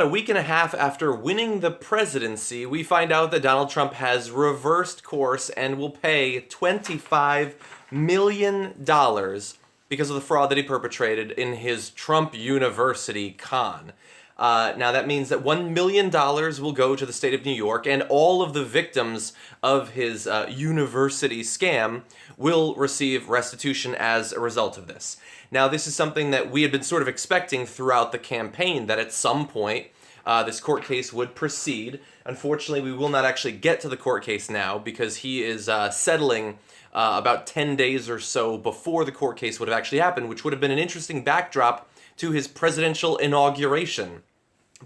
A week and a half after winning the presidency, we find out that Donald Trump has reversed course and will pay $25 million because of the fraud that he perpetrated in his Trump University con. Now, that means that $1 million will go to the state of New York, and all of the victims of his university scam will receive restitution as a result of this. Now, this is something that we had been sort of expecting throughout the campaign, that at some point this court case would proceed. Unfortunately, we will not actually get to the court case now because he is settling about 10 days or so before the court case would have actually happened, which would have been an interesting backdrop to his presidential inauguration.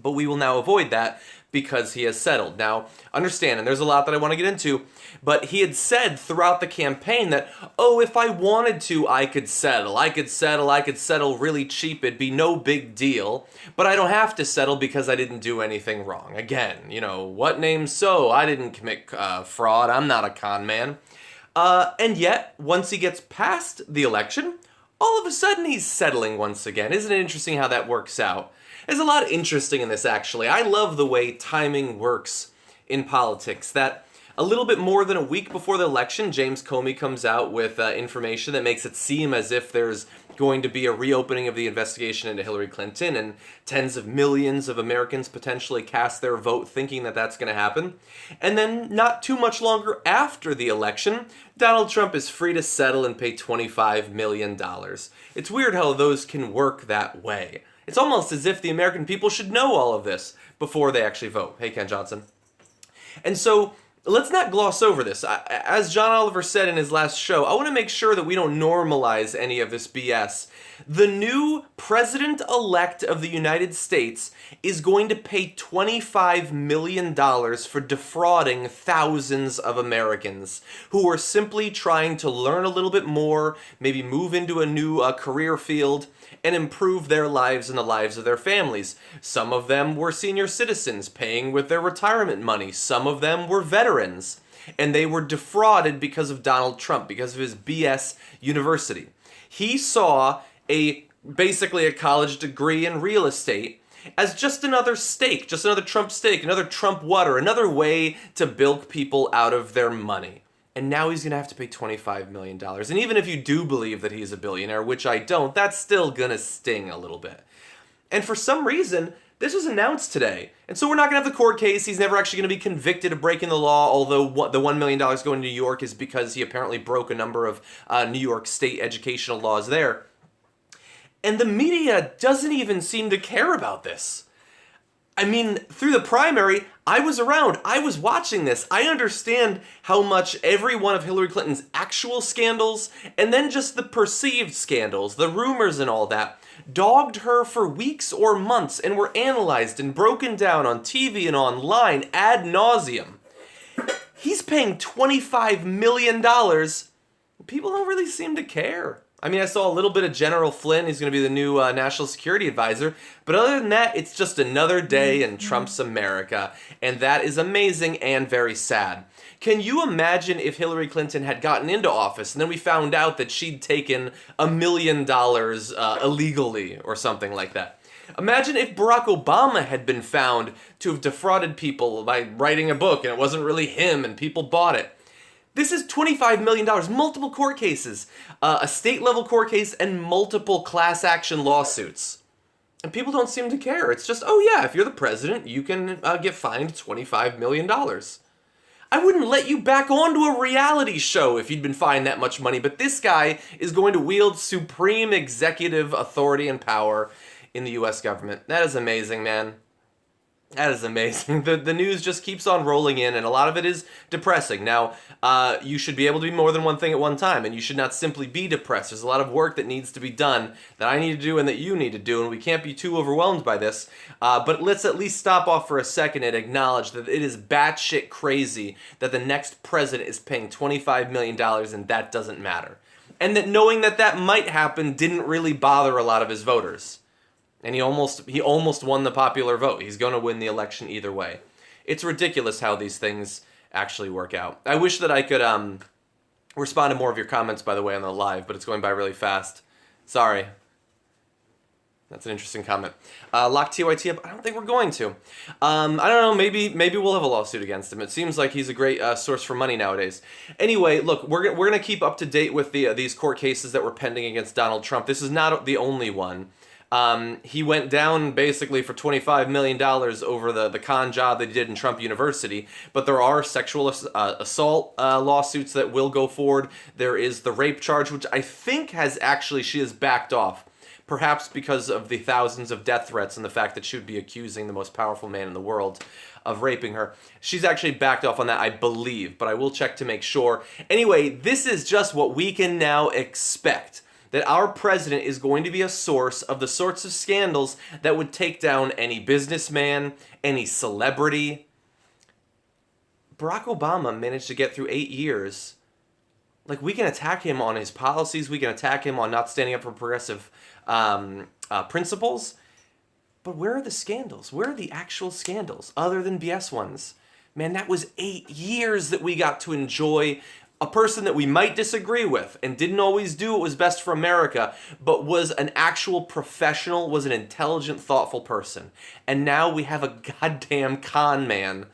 But we will now avoid that because he has settled. Now, understand, and there's a lot that I want to get into, but he had said throughout the campaign that, oh, if I wanted to, I could settle. I could settle really cheap. It'd be no big deal. But I don't have to settle because I didn't do anything wrong. Again, what name so? I didn't commit fraud. I'm not a con man. And yet, once he gets past the election, all of a sudden he's settling once again. Isn't it interesting how that works out? There's a lot interesting in this, actually. I love the way timing works in politics. That a little bit more than a week before the election, James Comey comes out with information that makes it seem as if there's going to be a reopening of the investigation into Hillary Clinton, and tens of millions of Americans potentially cast their vote thinking that that's going to happen. And then not too much longer after the election, Donald Trump is free to settle and pay $25 million. It's weird how those can work that way. It's almost as if the American people should know all of this before they actually vote. Hey, Ken Johnson. And so let's not gloss over this. As John Oliver said in his last show, I want to make sure that we don't normalize any of this BS. The new president-elect of the United States is going to pay $25 million for defrauding thousands of Americans who are simply trying to learn a little bit more, maybe move into a new career field, and improve their lives and the lives of their families. Some of them were senior citizens paying with their retirement money. Some of them were veterans. And they were defrauded because of Donald Trump, because of his BS university. He saw basically a college degree in real estate as just another stake, just another Trump stake, another Trump water, another way to bilk people out of their money. And now he's going to have to pay $25 million. And even if you do believe that he's a billionaire, which I don't, that's still going to sting a little bit. And for some reason, this was announced today. And so we're not going to have the court case. He's never actually going to be convicted of breaking the law, although the $1 million going to New York is because he apparently broke a number of New York state educational laws there. And the media doesn't even seem to care about this. I mean, through the primary, I was around. I was watching this. I understand how much every one of Hillary Clinton's actual scandals, and then just the perceived scandals, the rumors and all that, dogged her for weeks or months and were analyzed and broken down on TV and online ad nauseum. He's paying $25 million. People don't really seem to care. I mean, I saw a little bit of General Flynn. He's going to be the new national security advisor. But other than that, it's just another day in Trump's America. And that is amazing and very sad. Can you imagine if Hillary Clinton had gotten into office and then we found out that she'd taken $1 million illegally or something like that? Imagine if Barack Obama had been found to have defrauded people by writing a book and it wasn't really him and people bought it. This is $25 million, multiple court cases, a state-level court case, and multiple class action lawsuits. And people don't seem to care. It's just, oh yeah, if you're the president, you can get fined $25 million. I wouldn't let you back onto a reality show if you'd been fined that much money, but this guy is going to wield supreme executive authority and power in the U.S. government. That is amazing, man. That is amazing. The news just keeps on rolling in, and a lot of it is depressing. Now, you should be able to be more than one thing at one time, and you should not simply be depressed. There's a lot of work that needs to be done that I need to do and that you need to do, and we can't be too overwhelmed by this. But let's at least stop off for a second and acknowledge that it is batshit crazy that the next president is paying $25 million and that doesn't matter. And that knowing that that might happen didn't really bother a lot of his voters. And he almost won the popular vote. He's going to win the election either way. It's ridiculous how these things actually work out. I wish that I could respond to more of your comments, by the way, on the live, but it's going by really fast. Sorry. That's an interesting comment. Lock TYT up? I don't think we're going to. I don't know. Maybe we'll have a lawsuit against him. It seems like he's a great source for money nowadays. Anyway, look, we're gonna keep up to date with these court cases that were pending against Donald Trump. This is not the only one. He went down basically for $25 million over the con job that he did in Trump University, but there are sexual assault lawsuits that will go forward. There is the rape charge, which I think she has backed off. Perhaps because of the thousands of death threats and the fact that she would be accusing the most powerful man in the world of raping her. She's actually backed off on that, I believe, but I will check to make sure. Anyway, this is just what we can now expect. That our president is going to be a source of the sorts of scandals that would take down any businessman, any celebrity. Barack Obama managed to get through 8 years. Like, we can attack him on his policies, we can attack him on not standing up for progressive principles, but where are the scandals? Where are the actual scandals, other than BS ones? Man, that was 8 years that we got to enjoy a person that we might disagree with and didn't always do what was best for America, but was an actual professional, was an intelligent, thoughtful person. And now we have a goddamn con man.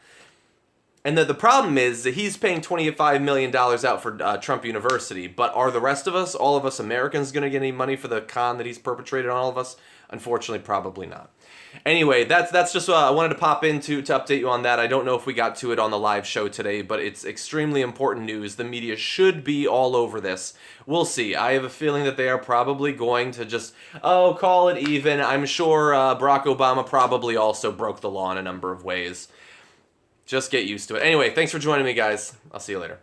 And the problem is that he's paying $25 million out for Trump University, but are the rest of us, all of us Americans, going to get any money for the con that he's perpetrated on all of us? Unfortunately, probably not. Anyway, that's just what I wanted to pop in to update you on that. I don't know if we got to it on the live show today, but it's extremely important news. The media should be all over this. We'll see. I have a feeling that they are probably going to just, call it even. I'm sure Barack Obama probably also broke the law in a number of ways. Just get used to it. Anyway, thanks for joining me, guys. I'll see you later.